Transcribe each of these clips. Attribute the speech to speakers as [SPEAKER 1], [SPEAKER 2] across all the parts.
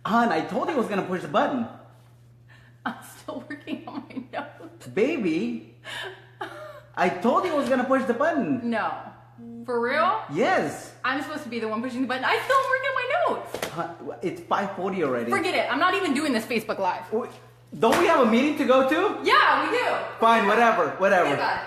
[SPEAKER 1] Hon, I told you I was gonna push the button.
[SPEAKER 2] I'm still working on my notes.
[SPEAKER 1] Baby, I told you I was gonna push the button.
[SPEAKER 2] No. For real?
[SPEAKER 1] Yes.
[SPEAKER 2] I'm supposed to be the one pushing the button. I still am working on my notes.
[SPEAKER 1] Hon, it's 5:40 already.
[SPEAKER 2] Forget it. I'm not even doing this Facebook Live.
[SPEAKER 1] Don't we have a meeting to go to?
[SPEAKER 2] Yeah, we do.
[SPEAKER 1] Fine, whatever.
[SPEAKER 2] Forget about it.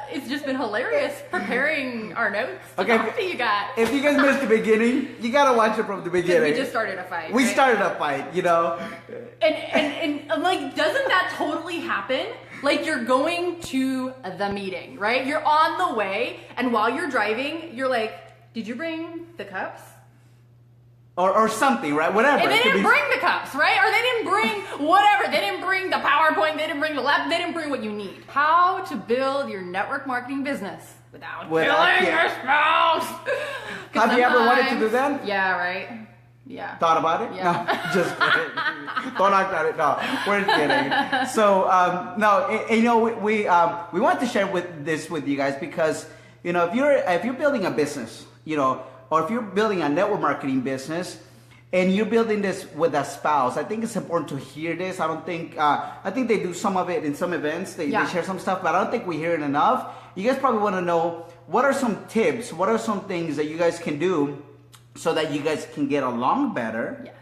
[SPEAKER 2] It's just been hilarious preparing our notes to talk to you guys.
[SPEAKER 1] If you guys missed the beginning, you gotta watch it from the beginning.
[SPEAKER 2] We just started a fight.
[SPEAKER 1] We
[SPEAKER 2] right?
[SPEAKER 1] started a fight, you know.
[SPEAKER 2] And like, doesn't that totally happen? Like, you're going to the meeting, right? You're on the way, and while you're driving, you're like, did you bring the cups?
[SPEAKER 1] Or something, right? Whatever.
[SPEAKER 2] And they didn't bring the cups, right? Or they didn't bring whatever. They didn't bring the PowerPoint. They didn't bring the lab. They didn't bring what you need. How to build your network marketing business without killing your spouse.
[SPEAKER 1] Have you ever wanted to do that?
[SPEAKER 2] Yeah, right? Yeah.
[SPEAKER 1] Thought about it?
[SPEAKER 2] Yeah.
[SPEAKER 1] No, just kidding. Don't act on it. No, we're kidding. So, we wanted to share this with you guys because, you know, if you're building a business, you know, or if you're building a network marketing business and you're building this with a spouse, I think it's important to hear this. I think they do some of it in some events. They share some stuff, but I don't think we hear it enough. You guys probably want to know, what are some tips? What are some things that you guys can do so that you guys can get along better?
[SPEAKER 2] Yes.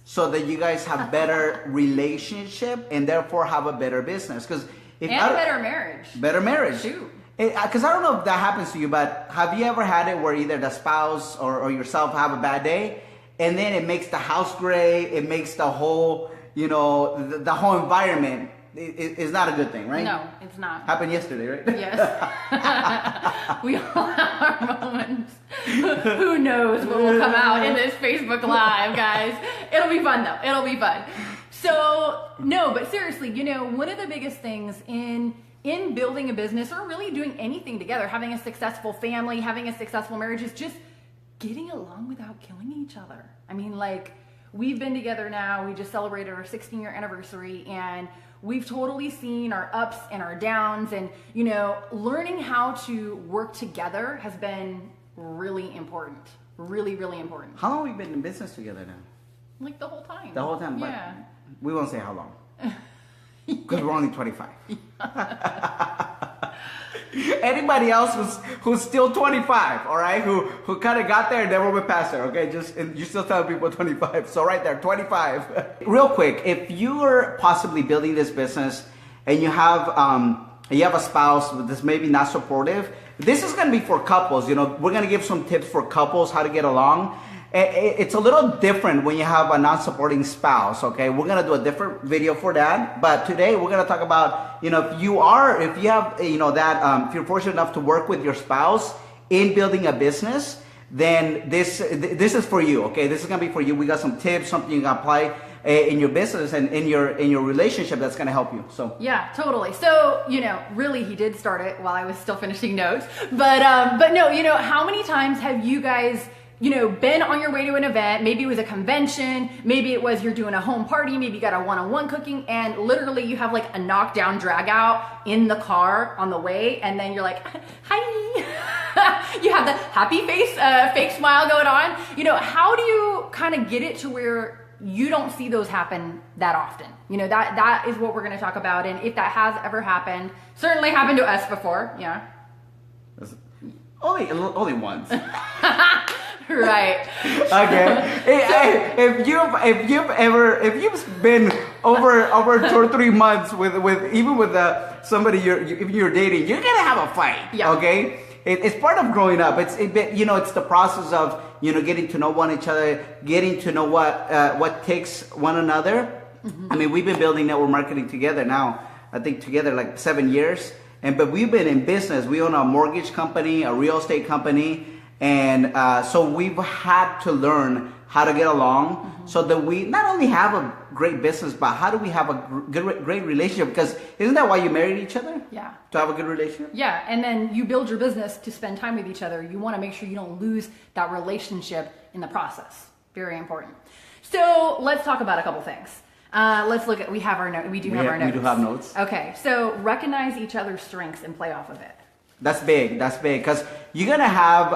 [SPEAKER 1] So that you guys have better relationship and therefore have a better business. And
[SPEAKER 2] a better marriage.
[SPEAKER 1] Better marriage.
[SPEAKER 2] Shoot.
[SPEAKER 1] Because I don't know if that happens to you, but have you ever had it where either the spouse or yourself have a bad day, and then it makes the house gray, it makes the whole, you know, the whole environment is not a good thing, right?
[SPEAKER 2] No, it's not.
[SPEAKER 1] Happened yesterday, right?
[SPEAKER 2] Yes. We all have our moments. Who knows what will come out in this Facebook Live, guys. It'll be fun, though. It'll be fun. So, no, but seriously, you know, one of the biggest things in building a business or really doing anything together, having a successful family, having a successful marriage, is just getting along without killing each other. I mean, like, we've been together now, we just celebrated our 16-year anniversary, and we've totally seen our ups and our downs, and, you know, learning how to work together has been really important. Really, really important.
[SPEAKER 1] How long have we been in business together now?
[SPEAKER 2] Like the whole time.
[SPEAKER 1] The whole time?
[SPEAKER 2] Yeah.
[SPEAKER 1] But we won't say how long. Because we're only 25. Anybody else who's still 25, all right, who kind of got there and never went past there, okay? And you still tell people 25. So right there, 25. Real quick, if you're possibly building this business and you have a spouse that's maybe not supportive, this is going to be for couples. You know, we're going to give some tips for couples how to get along. It's a little different when you have a non-supporting spouse, okay? We're gonna do a different video for that, but today we're gonna talk about, you know, if you're fortunate enough to work with your spouse in building a business, then this is for you, okay? This is gonna be for you. We got some tips, something you can apply in your business and in your relationship that's gonna help you. So
[SPEAKER 2] yeah, totally. So, you know, really, he did start it while I was still finishing notes, but no, you know, how many times have you guys, you know, been on your way to an event? Maybe it was a convention, maybe it was you're doing a home party, maybe you got a one-on-one cooking, and literally you have like a knockdown drag out in the car on the way, and then you're like, hi. You have the happy face, fake smile going on. You know, how do you kind of get it to where you don't see those happen that often? You know, that is what we're going to talk about. And if that has ever happened, certainly happened to us before. Yeah.
[SPEAKER 1] Only once.
[SPEAKER 2] Right.
[SPEAKER 1] Okay. If you've been over 2 or 3 months with somebody you're dating, you're gonna have a fight.
[SPEAKER 2] Yeah.
[SPEAKER 1] Okay. It's part of growing up. It's the process of, you know, getting to know each other, getting to know what takes one another. Mm-hmm. I mean, we've been building network marketing together now. I think together like 7 years. But we've been in business. We own a mortgage company, a real estate company. And so we've had to learn how to get along so that we not only have a great business, but how do we have a great relationship? Because isn't that why you married each other?
[SPEAKER 2] Yeah.
[SPEAKER 1] To have a good relationship?
[SPEAKER 2] Yeah, and then you build your business to spend time with each other. You want to make sure you don't lose that relationship in the process. Very important. So let's talk about a couple things. Let's look at, we have our notes. We do have our notes.
[SPEAKER 1] We do have notes.
[SPEAKER 2] Okay, so recognize each other's strengths and play off of it.
[SPEAKER 1] That's big. That's big. Because you're going to have,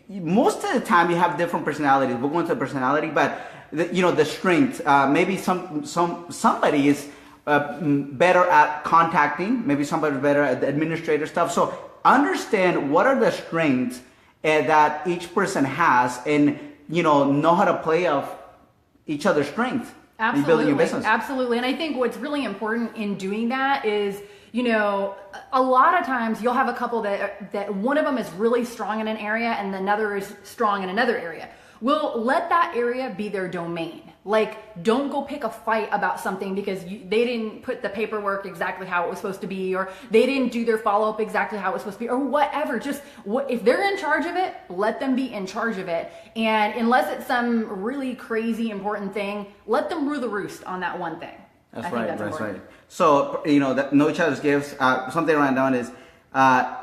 [SPEAKER 1] most of the time you have different personalities. We'll go into personality, but the strength. Maybe somebody is better at contacting. Maybe somebody's better at the administrator stuff. So understand what are the strengths that each person has, and know how to play off each other's strengths.
[SPEAKER 2] Absolutely.
[SPEAKER 1] In building your business.
[SPEAKER 2] Absolutely. And I think what's really important in doing that is, a lot of times you'll have a couple that one of them is really strong in an area and another is strong in another area. Well, let that area be their domain. Like, don't go pick a fight about something because they didn't put the paperwork exactly how it was supposed to be, or they didn't do their follow-up exactly how it was supposed to be, or whatever. Just if they're in charge of it, let them be in charge of it. And unless it's some really crazy important thing, let them rule the roost on that one thing.
[SPEAKER 1] That's right. So, that know each other's gifts. Something I ran down is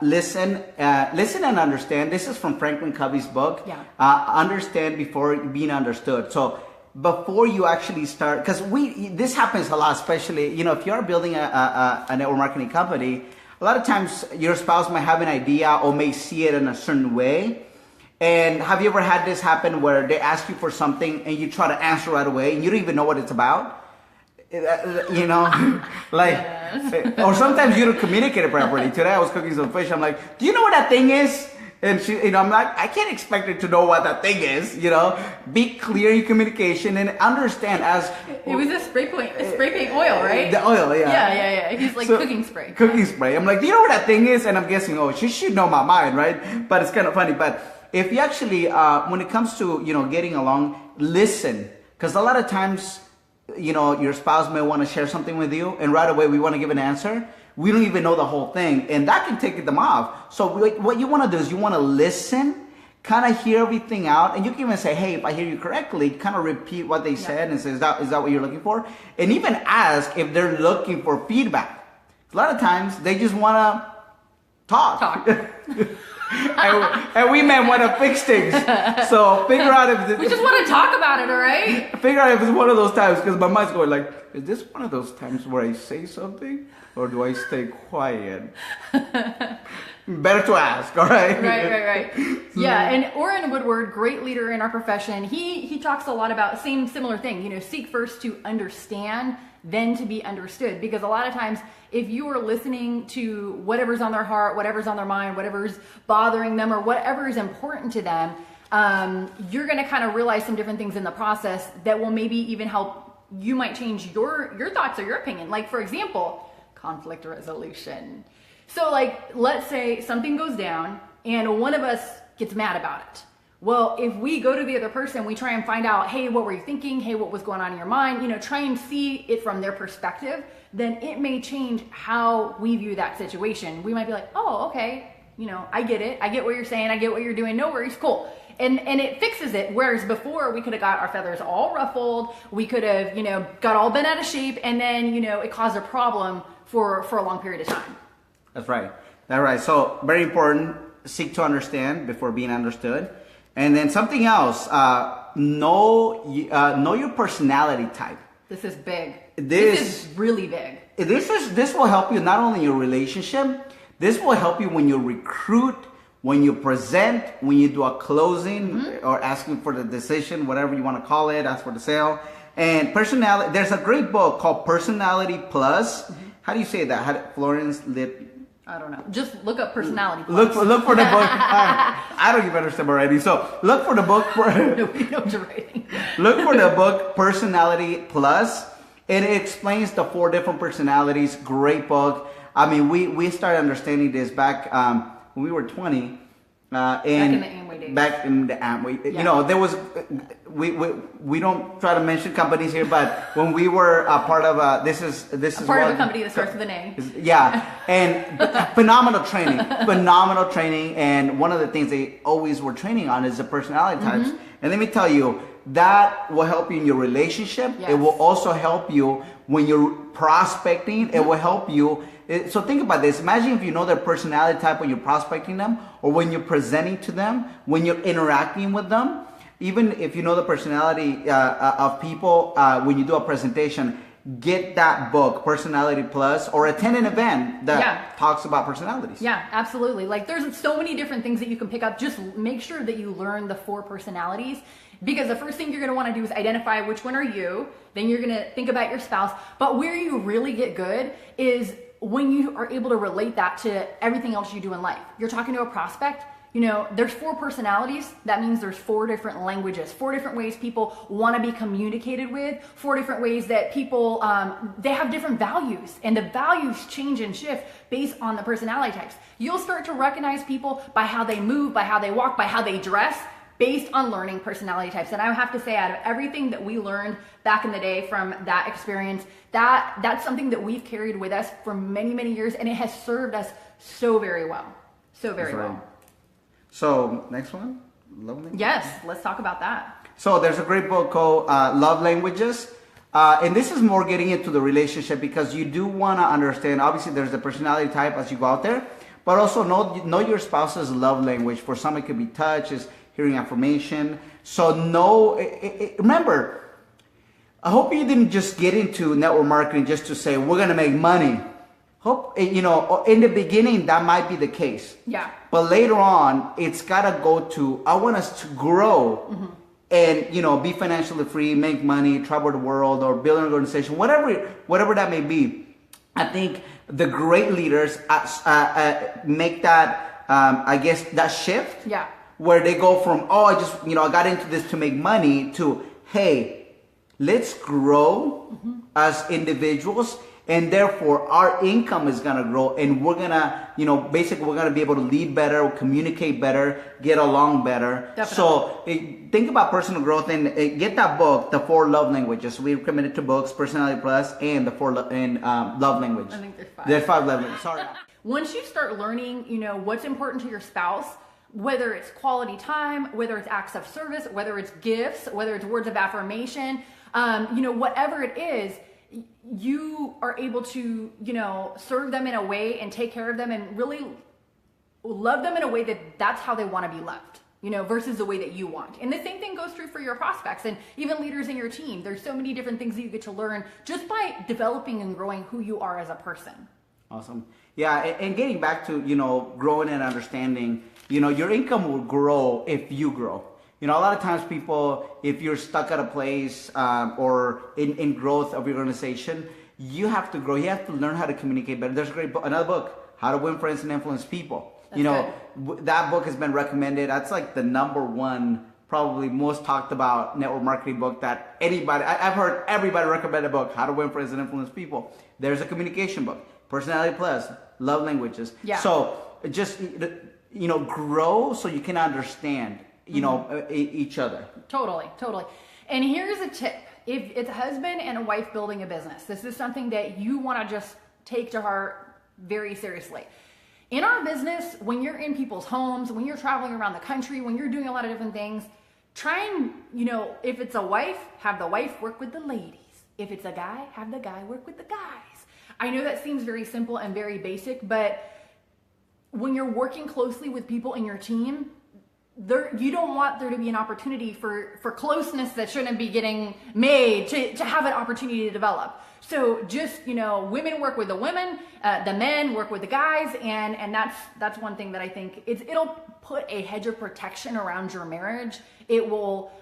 [SPEAKER 1] listen and understand. This is from Franklin Covey's book.
[SPEAKER 2] Yeah.
[SPEAKER 1] Understand before being understood. So before you actually start, because this happens a lot, especially if you're building a network marketing company. A lot of times your spouse might have an idea or may see it in a certain way. And have you ever had this happen where they ask you for something and you try to answer right away and you don't even know what it's about? Like, yes. Or sometimes you don't communicate it properly. Today I was cooking some fish. I'm like, do you know what that thing is? And she, I'm like, I can't expect her to know what that thing is. Be clear in your communication and understand as
[SPEAKER 2] it was a spray paint oil, right?
[SPEAKER 1] The oil, yeah.
[SPEAKER 2] Yeah. He's like cooking spray.
[SPEAKER 1] Cooking spray. I'm like, do you know what that thing is? And I'm guessing, she should know my mind, right? But it's kind of funny. But if you actually, when it comes to getting along, listen, because a lot of times, your spouse may want to share something with you, and right away we want to give an answer. We don't even know the whole thing, and that can take them off. So what you want to do is you want to listen, kind of hear everything out, and you can even say, hey, if I hear you correctly, kind of repeat what they said and say, is that what you're looking for? And even ask if they're looking for feedback. A lot of times they just want to talk. And we men want to fix things. So figure out if
[SPEAKER 2] we just want to talk about it, all right?
[SPEAKER 1] Figure out if it's one of those times, because my mind's going like, is this one of those times where I say something or do I stay quiet? Better to ask, all right?
[SPEAKER 2] Right. Yeah, and Orrin Woodward, great leader in our profession, he talks a lot about similar thing. Seek first to understand, then to be understood. Because a lot of times, if you are listening to whatever's on their heart, whatever's on their mind, whatever's bothering them, or whatever is important to them, you're going to kind of realize some different things in the process that will maybe even help. You might change your thoughts or your opinion. Like, for example, conflict resolution. So let's say something goes down and one of us gets mad about it. Well, if we go to the other person, we try and find out, hey, what were you thinking? Hey, what was going on in your mind? Try and see it from their perspective. Then it may change how we view that situation. We might be like, oh, okay, I get it. I get what you're saying. I get what you're doing. No worries, cool. And it fixes it. Whereas before we could have got our feathers all ruffled. We could have, got all bent out of shape. And then, it caused a problem for a long period of time.
[SPEAKER 1] That's right. So very important, seek to understand before being understood. And then something else, know your personality type.
[SPEAKER 2] This is big. This is really big.
[SPEAKER 1] This will help you not only in your relationship, this will help you when you recruit, when you present, when you do a closing or asking for the decision, whatever you want to call it, ask for the sale. And personality, there's a great book called Personality Plus. How do you say that? Florence Lip.
[SPEAKER 2] I don't know. Just look up Personality Plus.
[SPEAKER 1] Look for the book. I don't even understand my writing. So look for the book.
[SPEAKER 2] Nobody knows your writing.
[SPEAKER 1] Look for the book Personality Plus. And it explains the 4 different personalities. Great book. I mean, we started understanding this back when we were 20.
[SPEAKER 2] in the Amway days.
[SPEAKER 1] Back in the Amway,
[SPEAKER 2] Yeah.
[SPEAKER 1] you know, there was we don't try to mention companies here, but when we were a part of this is
[SPEAKER 2] Part of
[SPEAKER 1] one-
[SPEAKER 2] a company that starts with an A.
[SPEAKER 1] Yeah, and phenomenal training, and one of the things they always were training on is the personality types. And let me tell you, that will help you in your relationship.
[SPEAKER 2] Yes.
[SPEAKER 1] It will also help you when you're prospecting. It will help you. So think about this. Imagine if you know their personality type when you're prospecting them, or when you're presenting to them, when you're interacting with them. Even if you know the personality of people, when you do a presentation, get that book, Personality Plus, or attend an event that talks about personalities.
[SPEAKER 2] Yeah, absolutely. Like there's so many different things that you can pick up. Just make sure that you learn the 4 personalities, because the first thing you're going to want to do is identify which one are you. Then you're going to think about your spouse. But where you really get good is when you are able to relate that to everything else you do in life. You're talking to a prospect. You know, there's 4 personalities. That means there's 4 different languages, 4 different ways people want to be communicated with, 4 different ways that people, they have different values, and the values change and shift based on the personality types. You'll start to recognize people by how they move, by how they walk, by how they dress, based on learning personality types. And I have to say, out of everything that we learned back in the day from that experience, that's something that we've carried with us for many, many years, and it has served us so very well. So very well.
[SPEAKER 1] So, next one? Love languages?
[SPEAKER 2] Yes, let's talk about that.
[SPEAKER 1] So, there's a great book called Love Languages. And this is more getting into the relationship, because you do want to understand, obviously, there's the personality type as you go out there, but also know your spouse's love language. For some, it could be touch, is hearing affirmation. So, remember, I hope you didn't just get into network marketing just to say, we're going to make money. Hope, you know, in the beginning, that might be the case.
[SPEAKER 2] Yeah.
[SPEAKER 1] But later on, it's got to go to, I want us to grow and, you know, be financially free, make money, travel the world, or build an organization, whatever that may be. I think the great leaders make that, I guess, that shift.
[SPEAKER 2] Yeah.
[SPEAKER 1] Where they go from, I got into this to make money, to, hey, let's grow as individuals. And therefore, our income is going to grow, and we're going to, basically, we're going to be able to lead better, communicate better, get along better.
[SPEAKER 2] Definitely.
[SPEAKER 1] So think about personal growth, and get that book, The 4 Love Languages. We recommend it to books, Personality Plus, and the 4 Love Language.
[SPEAKER 2] I think there's 5.
[SPEAKER 1] There's 5 love languages. Sorry.
[SPEAKER 2] Once you start learning, what's important to your spouse, whether it's quality time, whether it's acts of service, whether it's gifts, whether it's words of affirmation, whatever it is, you are able to, serve them in a way and take care of them and really love them in a way that's how they want to be loved, versus the way that you want. And the same thing goes true for your prospects and even leaders in your team. There's so many different things that you get to learn just by developing and growing who you are as a person.
[SPEAKER 1] Awesome. Yeah, and getting back to, growing and understanding, your income will grow if you grow. A lot of times people, if you're stuck at a place or in growth of your organization, you have to grow. You have to learn how to communicate better. There's a great book, another book, How to Win Friends and Influence People. That book has been recommended. That's like the #1, probably most talked about network marketing book that anybody, I've heard everybody recommend a book, How to Win Friends and Influence People. There's a communication book, Personality Plus, Love Languages. Yeah. So just, grow so you can understand each other.
[SPEAKER 2] Totally. And here's a tip. If it's a husband and a wife building a business, this is something that you want to just take to heart very seriously. In our business, when you're in people's homes, when you're traveling around the country, when you're doing a lot of different things, try and, if it's a wife, have the wife work with the ladies. If it's a guy, have the guy work with the guys. I know that seems very simple and very basic, but when you're working closely with people in your team, you don't want there to be an opportunity for closeness that shouldn't be getting made to have an opportunity to develop. So just, women work with the women, the men work with the guys, and that's one thing that I think it'll put a hedge of protection around your marriage. It will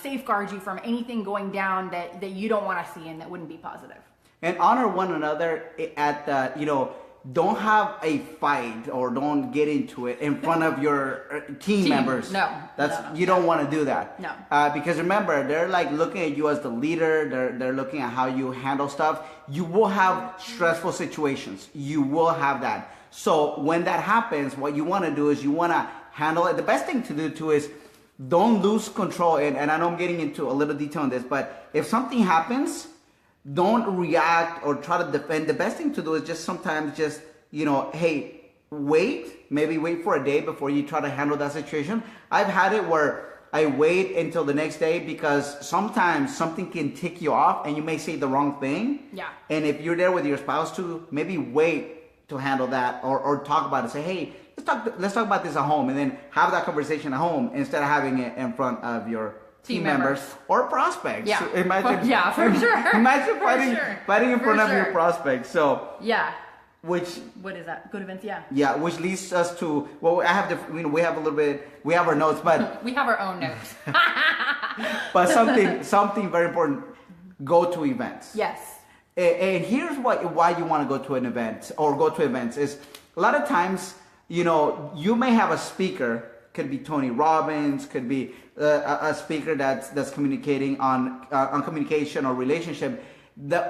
[SPEAKER 2] safeguard you from anything going down that you don't want to see and that wouldn't be positive. And
[SPEAKER 1] honor one another at the, don't have a fight or don't get into it in front of your team members.
[SPEAKER 2] No.
[SPEAKER 1] You don't want to do that.
[SPEAKER 2] No.
[SPEAKER 1] Because remember, they're like looking at you as the leader. They're looking at how you handle stuff. You will have stressful situations. You will have that. So when that happens, what you want to do is you want to handle it. The best thing to do too is don't lose control. And I know I'm getting into a little detail on this, but if something happens, don't react or try to defend. The best thing to do is just sometimes just, hey, maybe wait for a day before you try to handle that situation. I've had it where I wait until the next day because sometimes something can tick you off and you may say the wrong thing.
[SPEAKER 2] Yeah.
[SPEAKER 1] And if you're there with your spouse too, maybe wait to handle that or talk about it. Say, hey, let's talk about this at home, and then have that conversation at home instead of having it in front of your team members or prospects.
[SPEAKER 2] Yeah.
[SPEAKER 1] So imagine,
[SPEAKER 2] yeah, for sure.
[SPEAKER 1] Imagine fighting in front of your prospects. So
[SPEAKER 2] yeah.
[SPEAKER 1] What
[SPEAKER 2] is that? Go to events, yeah.
[SPEAKER 1] Yeah, which leads us to, well, I have we have a little bit, we have our notes, but
[SPEAKER 2] we have our own notes.
[SPEAKER 1] but something very important, go to events.
[SPEAKER 2] Yes.
[SPEAKER 1] And here's why you want to go to an event or go to events is a lot of times, you may have a speaker, could be Tony Robbins, could be a speaker that's communicating on communication or relationship.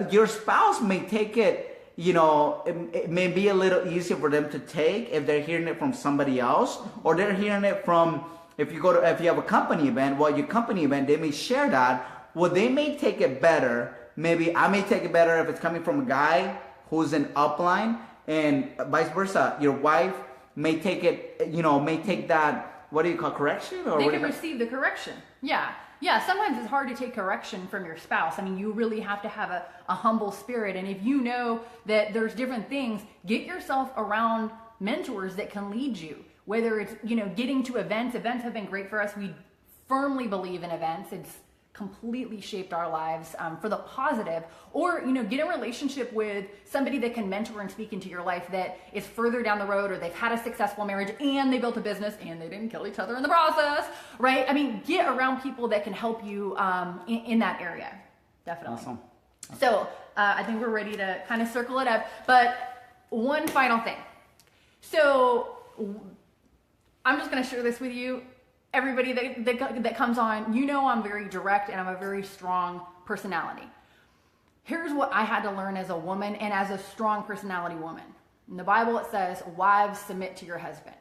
[SPEAKER 1] Your spouse may take it, it may be a little easier for them to take if they're hearing it from somebody else, or they're hearing it from, if you have a company event, your company event, they may share that. Well, they may take it better. Maybe I may take it better if it's coming from a guy who's an upline, and vice versa. Your wife may take it, may take that, what do you call correction? Or
[SPEAKER 2] they can receive the correction. Yeah. Yeah, sometimes it's hard to take correction from your spouse. I mean, you really have to have a humble spirit. And if you know that there's different things, get yourself around mentors that can lead you. Whether it's, getting to events. Events have been great for us. We firmly believe in events. It's completely shaped our lives for the positive. Or, get a relationship with somebody that can mentor and speak into your life that is further down the road, or they've had a successful marriage and they built a business and they didn't kill each other in the process, right? I mean, get around people that can help you in that area. Definitely.
[SPEAKER 1] Awesome.
[SPEAKER 2] So I think we're ready to kind of circle it up. But one final thing. So I'm just going to share this with you. Everybody that comes on, I'm very direct and I'm a very strong personality. Here's what I had to learn as a woman and as a strong personality woman. In the Bible, it says, wives, submit to your husband.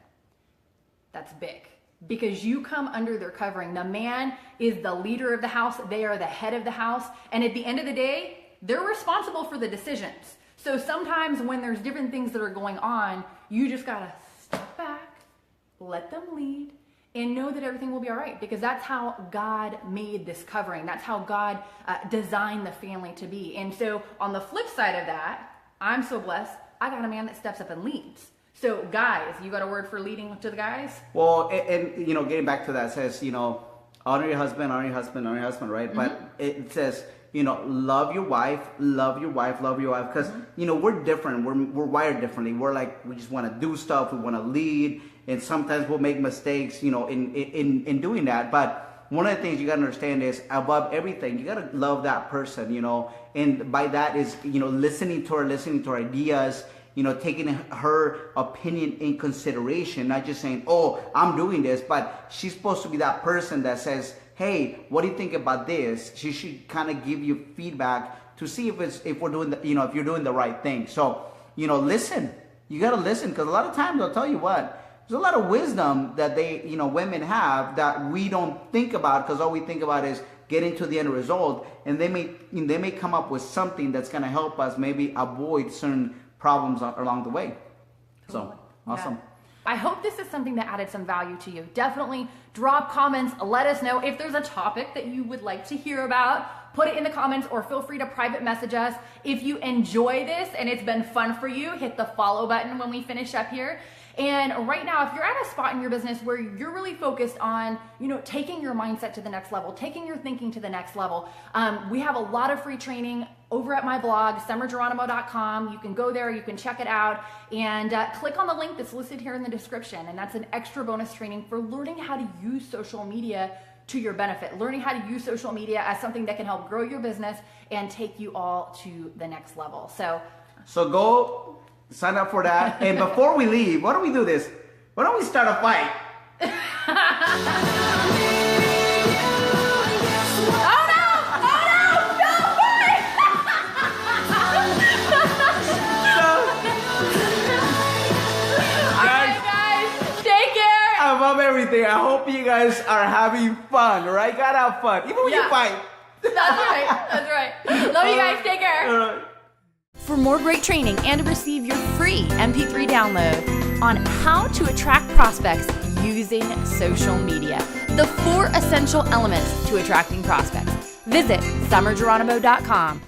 [SPEAKER 2] That's big. Because you come under their covering. The man is the leader of the house. They are the head of the house. And at the end of the day, they're responsible for the decisions. So sometimes when there's different things that are going on, you just got to step back, let them lead, and know that everything will be all right, because that's how God made this covering. That's how God designed the family to be. And so on the flip side of that, I'm so blessed. I got a man that steps up and leads. So guys, you got a word for leading to the guys?
[SPEAKER 1] Well, and getting back to that, it says, honor your husband, honor your husband, honor your husband, right? Mm-hmm. But it says, love your wife, love your wife, love your wife. Because, we're different. We're wired differently. We just want to do stuff. We want to lead. And sometimes we'll make mistakes, in doing that. But one of the things you got to understand is, above everything, you got to love that person, And by that is, listening to her ideas, taking her opinion in consideration, not just saying, oh, I'm doing this. But she's supposed to be that person that says, hey, what do you think about this? She should kind of give you feedback to see if we're doing if you're doing the right thing. So, listen. You got to listen, because a lot of times, I'll tell you what, there's a lot of wisdom that women have that we don't think about, because all we think about is getting to the end result, and they may come up with something that's going to help us maybe avoid certain problems along the way. So, awesome.
[SPEAKER 2] Yeah. I hope this is something that added some value to you. Definitely drop comments. Let us know if there's a topic that you would like to hear about. Put it in the comments, or feel free to private message us. If you enjoy this and it's been fun for you, hit the follow button when we finish up here. And right now, if you're at a spot in your business where you're really focused on, taking your mindset to the next level, taking your thinking to the next level, we have a lot of free training over at my blog, summergeronimo.com. You can go there, you can check it out, and click on the link that's listed here in the description. And that's an extra bonus training for learning how to use social media to your benefit, learning how to use social media as something that can help grow your business and take you all to the next level. So
[SPEAKER 1] go sign up for that. And before we leave, why don't we do this? Why don't we start a fight? above everything, I hope you guys are having fun, all right? Gotta have fun, even when you
[SPEAKER 2] Yeah.
[SPEAKER 1] fight.
[SPEAKER 2] That's right. That's right. Love you guys. Take care.
[SPEAKER 3] For more great training and to receive your free MP3 download on how to attract prospects using social media, the 4 essential elements to attracting prospects, visit summergeronimo.com.